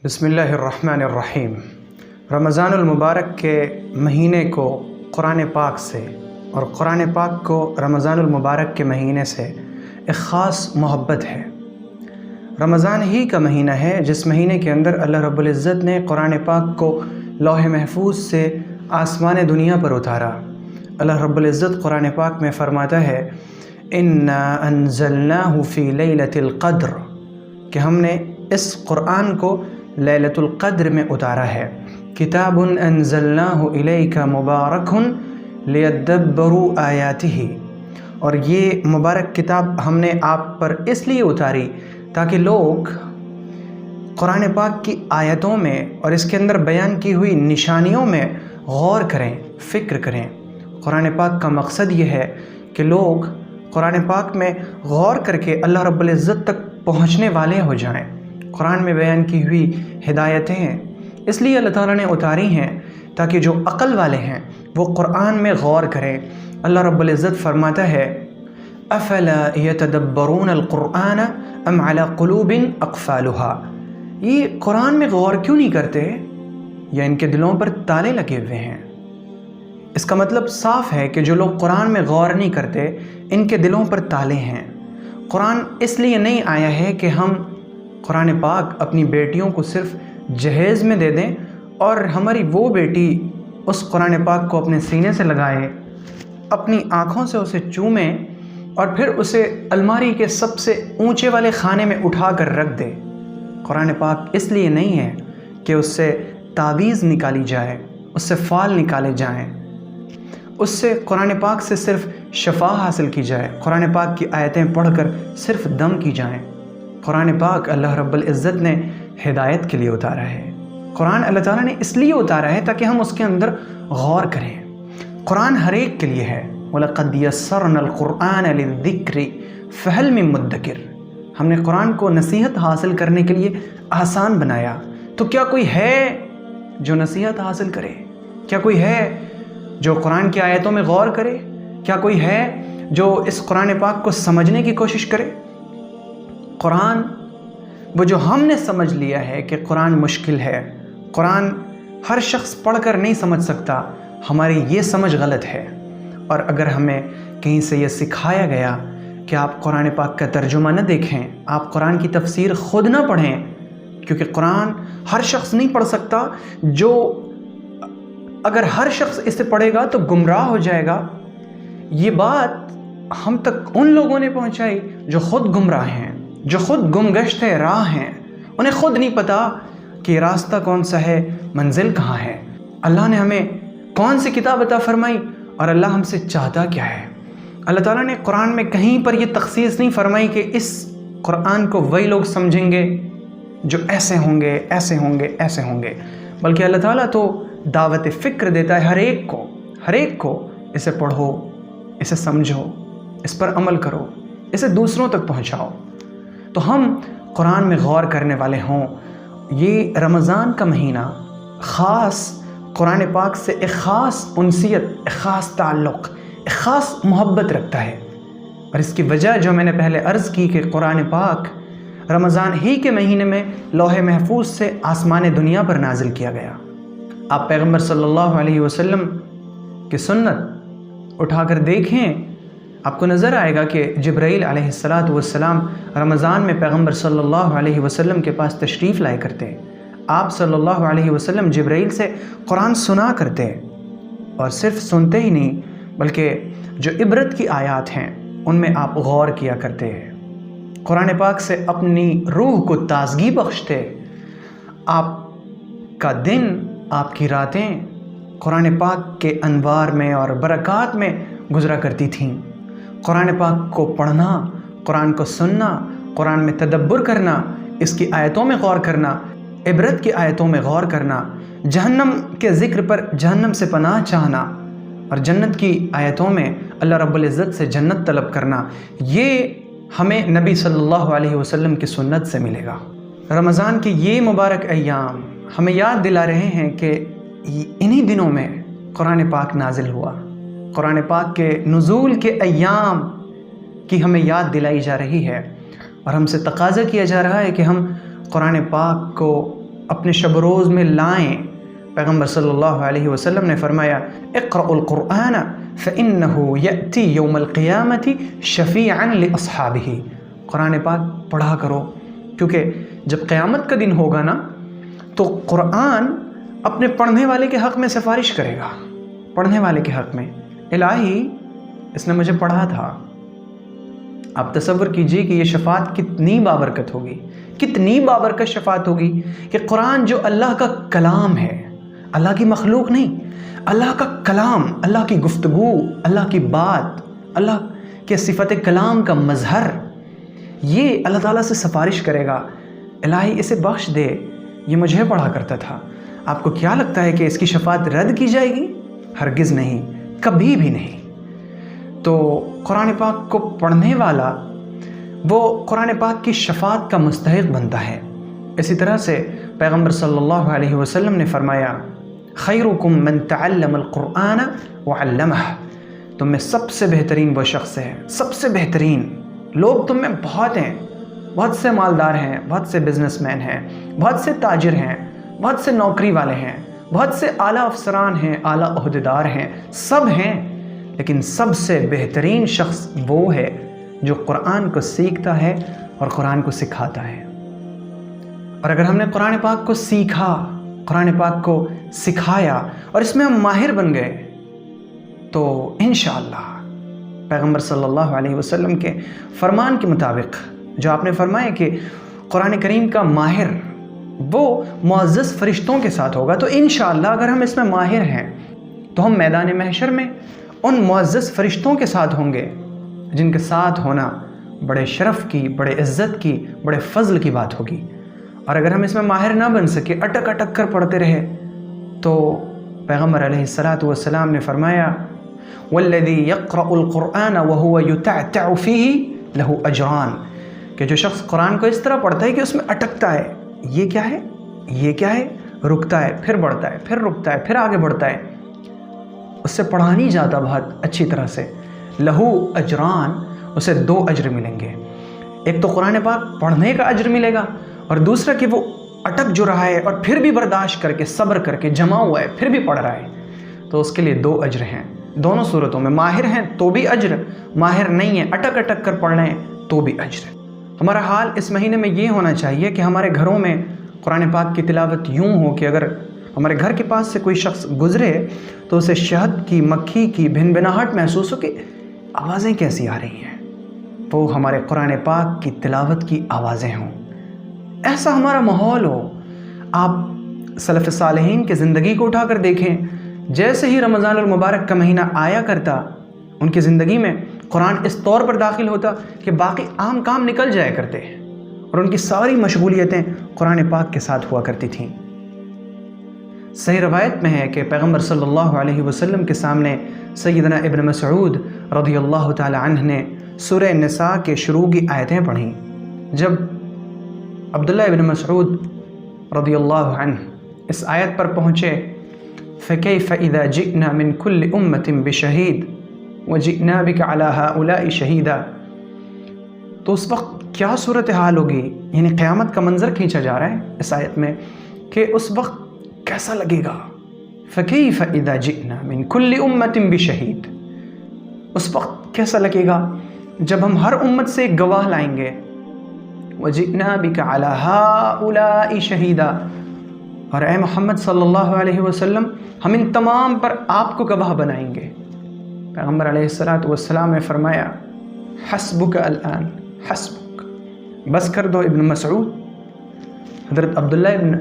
بسم اللہ الرحمن الرحیم۔ رمضان المبارک کے مہینے کو قرآن پاک سے اور قرآن پاک کو رمضان المبارک کے مہینے سے ایک خاص محبت ہے۔ رمضان ہی کا مہینہ ہے جس مہینے کے اندر اللہ رب العزت نے قرآن پاک کو لوح محفوظ سے آسمان دنیا پر اتارا۔ اللہ رب العزت قرآن پاک میں فرماتا ہے اِنَّا أَنزَلْنَاهُ فِي لَيْلَةِ الْقَدْرِ کہ ہم نے اس قرآن کو لیلۃ القدر میں اتارا ہے۔ کتاب انزلناہ الیک مبارک لیدبروا آیاتہ، اور یہ مبارک کتاب ہم نے آپ پر اس لیے اتاری تاکہ لوگ قرآن پاک کی آیتوں میں اور اس کے اندر بیان کی ہوئی نشانیوں میں غور کریں، فکر کریں۔ قرآن پاک کا مقصد یہ ہے کہ لوگ قرآن پاک میں غور کر کے اللہ رب العزت تک پہنچنے والے ہو جائیں۔ قرآن میں بیان کی ہوئی ہدایتیں ہیں، اس لیے اللہ تعالیٰ نے اتاری ہیں تاکہ جو عقل والے ہیں وہ قرآن میں غور کریں۔ اللہ رب العزت فرماتا ہے افلا یتدبرون القرآن ام علی قلوب اقفالها، یہ قرآن میں غور کیوں نہیں کرتے یا ان کے دلوں پر تالے لگے ہوئے ہیں؟ اس کا مطلب صاف ہے کہ جو لوگ قرآن میں غور نہیں کرتے ان کے دلوں پر تالے ہیں۔ قرآن اس لیے نہیں آیا ہے کہ ہم قرآن پاک اپنی بیٹیوں کو صرف جہیز میں دے دیں اور ہماری وہ بیٹی اس قرآن پاک کو اپنے سینے سے لگائے، اپنی آنکھوں سے اسے چومیں اور پھر اسے الماری کے سب سے اونچے والے خانے میں اٹھا کر رکھ دے۔ قرآن پاک اس لیے نہیں ہے کہ اس سے تعویذ نکالی جائے، اس سے فال نکالے جائیں، اس سے قرآن پاک سے صرف شفا حاصل کی جائے، قرآن پاک کی آیتیں پڑھ کر صرف دم کی جائیں۔ قرآن پاک اللہ رب العزت نے ہدایت کے لیے اتارا ہے۔ قرآن اللہ تعالیٰ نے اس لیے اتارا ہے تاکہ ہم اس کے اندر غور کریں۔ قرآن ہر ایک کے لیے ہے۔ وَلَقَدْ يَسَّرْنَا الْقُرْآنَ لِلذِّكْرِ فَهَلْ مِن مُدَّكِرٍ، ہم نے قرآن کو نصیحت حاصل کرنے کے لیے آسان بنایا، تو کیا کوئی ہے جو نصیحت حاصل کرے؟ کیا کوئی ہے جو قرآن کی آیتوں میں غور کرے؟ کیا کوئی ہے جو اس قرآن پاک کو سمجھنے کی کوشش کرے؟ قرآن وہ جو ہم نے سمجھ لیا ہے کہ قرآن مشکل ہے، قرآن ہر شخص پڑھ کر نہیں سمجھ سکتا، ہماری یہ سمجھ غلط ہے۔ اور اگر ہمیں کہیں سے یہ سکھایا گیا کہ آپ قرآن پاک کا ترجمہ نہ دیکھیں، آپ قرآن کی تفسیر خود نہ پڑھیں، کیونکہ قرآن ہر شخص نہیں پڑھ سکتا، جو اگر ہر شخص اسے پڑھے گا تو گمراہ ہو جائے گا۔ یہ بات ہم تک ان لوگوں نے پہنچائی جو خود گمراہ ہیں، جو خود گمگشت راہ ہیں، انہیں خود نہیں پتا کہ راستہ کون سا ہے، منزل کہاں ہے، اللہ نے ہمیں کون سی کتاب عطا فرمائی اور اللہ ہم سے چاہتا کیا ہے۔ اللہ تعالیٰ نے قرآن میں کہیں پر یہ تخصیص نہیں فرمائی کہ اس قرآن کو وہی لوگ سمجھیں گے جو ایسے ہوں گے، ایسے ہوں گے، ایسے ہوں گے، بلکہ اللہ تعالیٰ تو دعوت فکر دیتا ہے ہر ایک کو اسے پڑھو، اسے سمجھو، اس پر عمل کرو، اسے دوسروں تک پہنچاؤ۔ تو ہم قرآن میں غور کرنے والے ہوں۔ یہ رمضان کا مہینہ خاص قرآن پاک سے ایک خاص انسیت، ایک خاص تعلق، ایک خاص محبت رکھتا ہے، اور اس کی وجہ جو میں نے پہلے عرض کی کہ قرآن پاک رمضان ہی کے مہینے میں لوح محفوظ سے آسمان دنیا پر نازل کیا گیا۔ آپ پیغمبر صلی اللہ علیہ وسلم کی سنت اٹھا کر دیکھیں، آپ کو نظر آئے گا کہ جبرائیل علیہ السلام رمضان میں پیغمبر صلی اللہ علیہ وسلم کے پاس تشریف لائے کرتے، آپ صلی اللہ علیہ وسلم جبرائیل سے قرآن سنا کرتے، اور صرف سنتے ہی نہیں بلکہ جو عبرت کی آیات ہیں ان میں آپ غور کیا کرتے، قرآن پاک سے اپنی روح کو تازگی بخشتے۔ آپ کا دن، آپ کی راتیں قرآن پاک کے انوار میں اور برکات میں گزرا کرتی تھیں۔ قرآن پاک کو پڑھنا، قرآن کو سننا، قرآن میں تدبر کرنا، اس کی آیتوں میں غور کرنا، عبرت کی آیتوں میں غور کرنا، جہنم کے ذکر پر جہنم سے پناہ چاہنا اور جنت کی آیتوں میں اللہ رب العزت سے جنت طلب کرنا، یہ ہمیں نبی صلی اللہ علیہ وسلم کی سنت سے ملے گا۔ رمضان کے یہ مبارک ایام ہمیں یاد دلا رہے ہیں کہ انہی دنوں میں قرآن پاک نازل ہوا۔ قرآن پاک کے نزول کے ایام کی ہمیں یاد دلائی جا رہی ہے، اور ہم سے تقاضا کیا جا رہا ہے کہ ہم قرآن پاک کو اپنے شب روز میں لائیں۔ پیغمبر صلی اللہ علیہ وسلم نے فرمایا اقرأوا القرآن فإنه يأتي يوم القيامة شفيعا لأصحابه، قرآن پاک پڑھا کرو، کیونکہ جب قیامت کا دن ہوگا نا تو قرآن اپنے پڑھنے والے کے حق میں سفارش کرے گا، پڑھنے والے کے حق میں۔ الہی اس نے مجھے پڑھا تھا۔ آپ تصور کیجئے کہ یہ شفاعت کتنی بابرکت ہوگی، کتنی بابرکت شفاعت ہوگی کہ قرآن جو اللہ کا کلام ہے، اللہ کی مخلوق نہیں، اللہ کا کلام، اللہ کی گفتگو، اللہ کی بات، اللہ کے صفت کلام کا مظہر، یہ اللہ تعالیٰ سے سفارش کرے گا، الہی اسے بخش دے، یہ مجھے پڑھا کرتا تھا۔ آپ کو کیا لگتا ہے کہ اس کی شفاعت رد کی جائے گی؟ ہرگز نہیں، کبھی بھی نہیں۔ تو قرآن پاک کو پڑھنے والا وہ قرآن پاک کی شفاعت کا مستحق بنتا ہے۔ اسی طرح سے پیغمبر صلی اللہ علیہ وسلم نے فرمایا خیرکم من تعلم القرآن وعلمہ، تم میں سب سے بہترین وہ شخص ہے، سب سے بہترین لوگ تم میں بہت ہیں، بہت سے مالدار ہیں، بہت سے بزنس مین ہیں، بہت سے تاجر ہیں، بہت سے نوکری والے ہیں، بہت سے اعلیٰ افسران ہیں، اعلیٰ عہدیدار ہیں، سب ہیں، لیکن سب سے بہترین شخص وہ ہے جو قرآن کو سیکھتا ہے اور قرآن کو سکھاتا ہے۔ اور اگر ہم نے قرآن پاک کو سیکھا، قرآن پاک کو سکھایا اور اس میں ہم ماہر بن گئے تو انشاءاللہ پیغمبر صلی اللہ علیہ وسلم کے فرمان کے مطابق جو آپ نے فرمایا کہ قرآن کریم کا ماہر وہ معزز فرشتوں کے ساتھ ہوگا، تو انشاءاللہ اگر ہم اس میں ماہر ہیں تو ہم میدان محشر میں ان معزز فرشتوں کے ساتھ ہوں گے جن کے ساتھ ہونا بڑے شرف کی، بڑے عزت کی، بڑے فضل کی بات ہوگی۔ اور اگر ہم اس میں ماہر نہ بن سکے، اٹک اٹک کر پڑھتے رہے، تو پیغمبر علیہ الصلاۃ والسلام نے فرمایا والذی یقرأ القرآن وهو یتعتع فیہ لہ اجران، کہ جو شخص قرآن کو اس طرح پڑھتا ہے کہ اس میں اٹکتا ہے، یہ کیا ہے، یہ کیا ہے، رکتا ہے، پھر بڑھتا ہے، پھر رکتا ہے، پھر آگے بڑھتا ہے، اس سے پڑھا نہیں جاتا بہت اچھی طرح سے، لہو اجران، اسے 2 اجر ملیں گے۔ ایک تو قرآن پاک پڑھنے کا اجر ملے گا، اور دوسرا کہ وہ اٹک جو رہا ہے اور پھر بھی برداشت کر کے، صبر کر کے جمع ہوا ہے، پھر بھی پڑھ رہا ہے، تو اس کے لیے 2 اجر ہیں۔ دونوں صورتوں میں ماہر ہیں تو بھی اجر، ماہر نہیں ہے اٹک اٹک کر پڑھ رہے ہیں تو بھی اجر۔ ہمارا حال اس مہینے میں یہ ہونا چاہیے کہ ہمارے گھروں میں قرآن پاک کی تلاوت یوں ہو کہ اگر ہمارے گھر کے پاس سے کوئی شخص گزرے تو اسے شہد کی، مکھی کی بھنبھناہٹ محسوس ہو کہ آوازیں کیسی آ رہی ہیں، وہ ہمارے قرآن پاک کی تلاوت کی آوازیں ہوں، ایسا ہمارا ماحول ہو۔ آپ سلف صالحین کی زندگی کو اٹھا کر دیکھیں، جیسے ہی رمضان المبارک کا مہینہ آیا کرتا، ان کی زندگی میں قرآن اس طور پر داخل ہوتا کہ باقی عام کام نکل جایا کرتے اور ان کی ساری مشغولیتیں قرآن پاک کے ساتھ ہوا کرتی تھیں۔ صحیح روایت میں ہے کہ پیغمبر صلی اللہ علیہ وسلم کے سامنے سیدنا ابن مسعود رضی اللہ تعالی عنہ نے سورہ نساء کے شروع کی آیتیں پڑھیں۔ جب عبداللہ ابن مسعود رضی اللہ عنہ اس آیت پر پہنچے فَكَيْفَ إِذَا جِئْنَا مِن كُلِّ أُمَّةٍ بِشَهِيدٍ وَجِئْنَا بِكَ عَلَى هَؤُلَاءِ شَهِيدًا، تو اس وقت کیا صورتحال ہوگی، یعنی قیامت کا منظر کھینچا جا رہا ہے اس آیت میں کہ اس وقت کیسا لگے گا۔ فَكَيْفَ إِذَا جِئْنَا مِن كُلِّ أُمَّةٍ بِشَهِيدٍ، اس وقت کیسا لگے گا جب ہم ہر امت سے ایک گواہ لائیں گے۔ وَجِئْنَا بِكَ عَلَى هَؤُلَاءِ شَهِيدًا، اور اے محمد صلی اللہ علیہ وسلم ہم ان تمام پر آپ کو گواہ بنائیں گے۔ پیغمبر علیہ الصلاۃ والسلام نے فرمایا حسبک الان، حسبک، بس کر دو ابن مسعود۔ حضرت عبداللہ ابن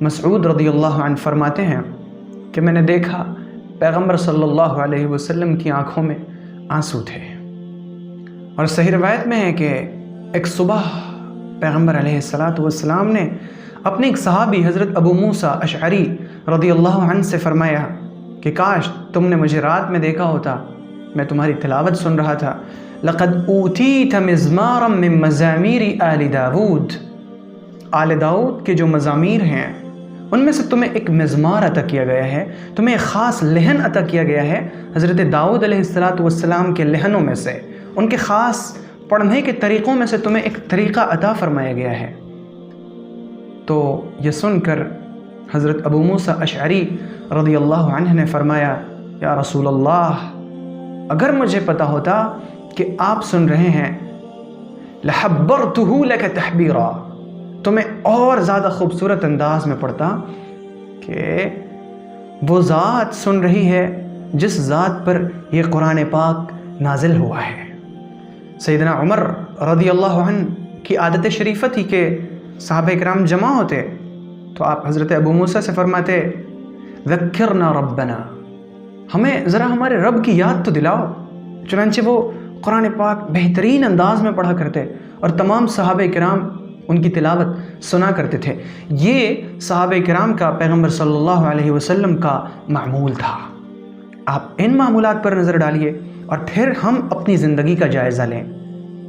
مسعود رضی اللہ عنہ فرماتے ہیں کہ میں نے دیکھا پیغمبر صلی اللہ علیہ وسلم کی آنکھوں میں آنسو تھے۔ اور صحیح روایت میں ہے کہ ایک صبح پیغمبر علیہ الصلاۃ والسلام نے اپنے ایک صحابی حضرت ابو موسیٰ اشعری رضی اللہ عنہ سے فرمایا کہ کاش تم نے مجھے رات میں دیکھا ہوتا، میں تمہاری تلاوت سن رہا تھا۔ لقد اوتیت مزمارا من مزامیر آل داود، آل داود کے جو مزامیر ہیں ان میں سے تمہیں ایک مزمار عطا کیا گیا ہے، تمہیں ایک خاص لحن عطا کیا گیا ہے حضرت داؤد علیہ السلام کے لحنوں میں سے، ان کے خاص پڑھنے کے طریقوں میں سے تمہیں ایک طریقہ عطا فرمایا گیا ہے۔ تو یہ سن کر حضرت ابو موسیٰ اشعری رضی اللہ عنہ نے فرمایا یا رسول اللہ، اگر مجھے پتہ ہوتا کہ آپ سن رہے ہیں لَحَبَّرْتُهُ لَكَ تَحْبِيرًا، تو میں اور زیادہ خوبصورت انداز میں پڑھتا کہ وہ ذات سن رہی ہے جس ذات پر یہ قرآن پاک نازل ہوا ہے۔ سیدنا عمر رضی اللہ عنہ کی عادت شریفہ تھی کہ صحابہ کرام جمع ہوتے تو آپ حضرت ابو موسیٰ سے فرماتے ذکرنا ربنا، ہمیں ذرا ہمارے رب کی یاد تو دلاؤ۔ چنانچہ وہ قرآن پاک بہترین انداز میں پڑھا کرتے اور تمام صحابہ کرام ان کی تلاوت سنا کرتے تھے۔ یہ صحابہ کرام کا پیغمبر صلی اللہ علیہ وسلم کا معمول تھا۔ آپ ان معمولات پر نظر ڈالیے اور پھر ہم اپنی زندگی کا جائزہ لیں۔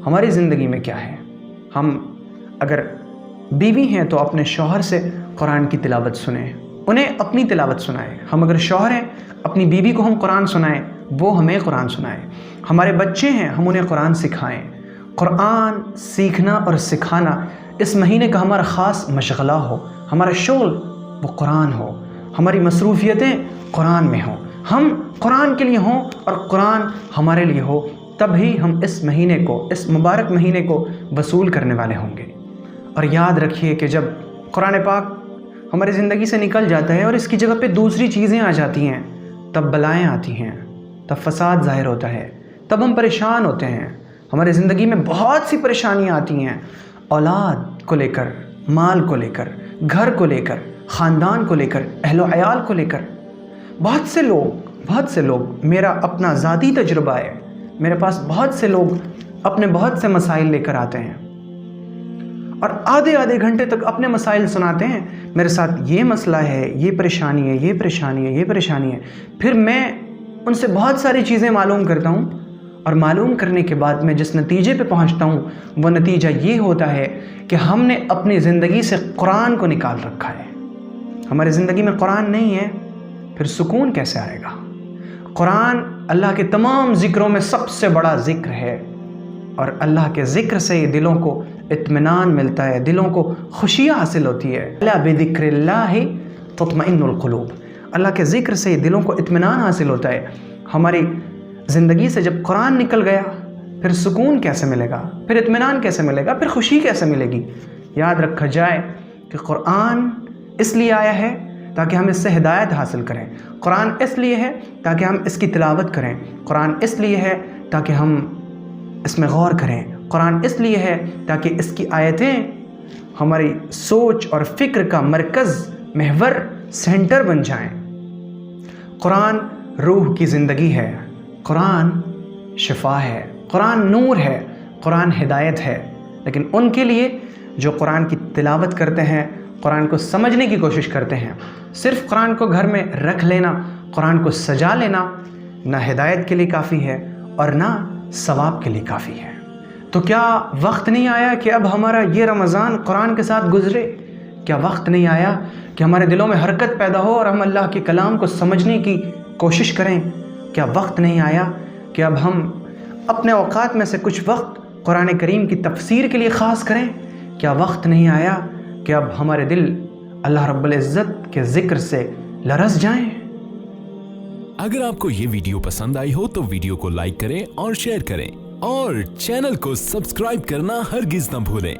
ہماری زندگی میں کیا ہے؟ ہم اگر بیوی ہیں تو اپنے شوہر سے قرآن کی تلاوت سنیں، انہیں اپنی تلاوت سنائیں۔ ہم اگر شوہر ہیں اپنی بیوی کو ہم قرآن سنائیں، وہ ہمیں قرآن سنائیں۔ ہمارے بچے ہیں ہم انہیں قرآن سکھائیں۔ قرآن سیکھنا اور سکھانا اس مہینے کا ہمارا خاص مشغلہ ہو، ہمارا شغل وہ قرآن ہو، ہماری مصروفیتیں قرآن میں ہوں، ہم قرآن کے لیے ہوں اور قرآن ہمارے لیے ہو، تب ہی ہم اس مہینے کو، اس مبارک مہینے کو وصول کرنے والے ہوں گے۔ اور یاد رکھیے کہ جب قرآن پاک ہماری زندگی سے نکل جاتا ہے اور اس کی جگہ پہ دوسری چیزیں آ جاتی ہیں، تب بلائیں آتی ہیں، تب فساد ظاہر ہوتا ہے، تب ہم پریشان ہوتے ہیں۔ ہماری زندگی میں بہت سی پریشانیاں آتی ہیں، اولاد کو لے کر، مال کو لے کر، گھر کو لے کر، خاندان کو لے کر، اہل و عیال کو لے کر۔ بہت سے لوگ میرا اپنا ذاتی تجربہ ہے، میرے پاس بہت سے لوگ اپنے بہت سے مسائل لے کر آتے ہیں اور آدھے گھنٹے تک اپنے مسائل سناتے ہیں، میرے ساتھ یہ مسئلہ ہے، یہ پریشانی ہے، یہ پریشانی ہے، یہ پریشانی ہے۔ پھر میں ان سے بہت ساری چیزیں معلوم کرتا ہوں اور معلوم کرنے کے بعد میں جس نتیجے پہ پہنچتا ہوں وہ نتیجہ یہ ہوتا ہے کہ ہم نے اپنی زندگی سے قرآن کو نکال رکھا ہے۔ ہماری زندگی میں قرآن نہیں ہے، پھر سکون کیسے آئے گا؟ قرآن اللہ کے تمام ذکروں میں سب سے بڑا ذکر ہے اور اللہ کے ذکر سے دلوں کو اطمینان ملتا ہے، دلوں کو خوشیاں حاصل ہوتی ہے۔ الا بذکر اللہ تطمئن القلوب، اللہ کے ذکر سے دلوں کو اطمینان حاصل ہوتا ہے۔ ہماری زندگی سے جب قرآن نکل گیا پھر سکون کیسے ملے گا؟ پھر اطمینان کیسے ملے گا؟ پھر خوشی کیسے ملے گی؟ یاد رکھا جائے کہ قرآن اس لیے آیا ہے تاکہ ہم اس سے ہدایت حاصل کریں، قرآن اس لیے ہے تاکہ ہم اس کی تلاوت کریں، قرآن اس لیے ہے تاکہ ہم اس میں غور کریں، قرآن اس لیے ہے تاکہ اس کی آیتیں ہماری سوچ اور فکر کا مرکز، محور، سینٹر بن جائیں۔ قرآن روح کی زندگی ہے، قرآن شفا ہے، قرآن نور ہے، قرآن ہدایت ہے۔ لیکن ان کے لیے جو قرآن کی تلاوت کرتے ہیں، قرآن کو سمجھنے کی کوشش کرتے ہیں، صرف قرآن کو گھر میں رکھ لینا، قرآن کو سجا لینا نہ ہدایت کے لیے کافی ہے اور نہ ثواب کے لیے کافی ہے۔ تو کیا وقت نہیں آیا کہ اب ہمارا یہ رمضان قرآن کے ساتھ گزرے؟ کیا وقت نہیں آیا کہ ہمارے دلوں میں حرکت پیدا ہو اور ہم اللہ کے کلام کو سمجھنے کی کوشش کریں؟ کیا وقت نہیں آیا کہ اب ہم اپنے اوقات میں سے کچھ وقت قرآن کریم کی تفسیر کے لیے خاص کریں؟ کیا وقت نہیں آیا کہ اب ہمارے دل اللہ رب العزت کے ذکر سے لرز جائیں؟ اگر آپ کو یہ ویڈیو پسند آئی ہو تو ویڈیو کو لائک کریں اور شیئر کریں اور چینل کو سبسکرائب کرنا ہرگز نہ بھولیں۔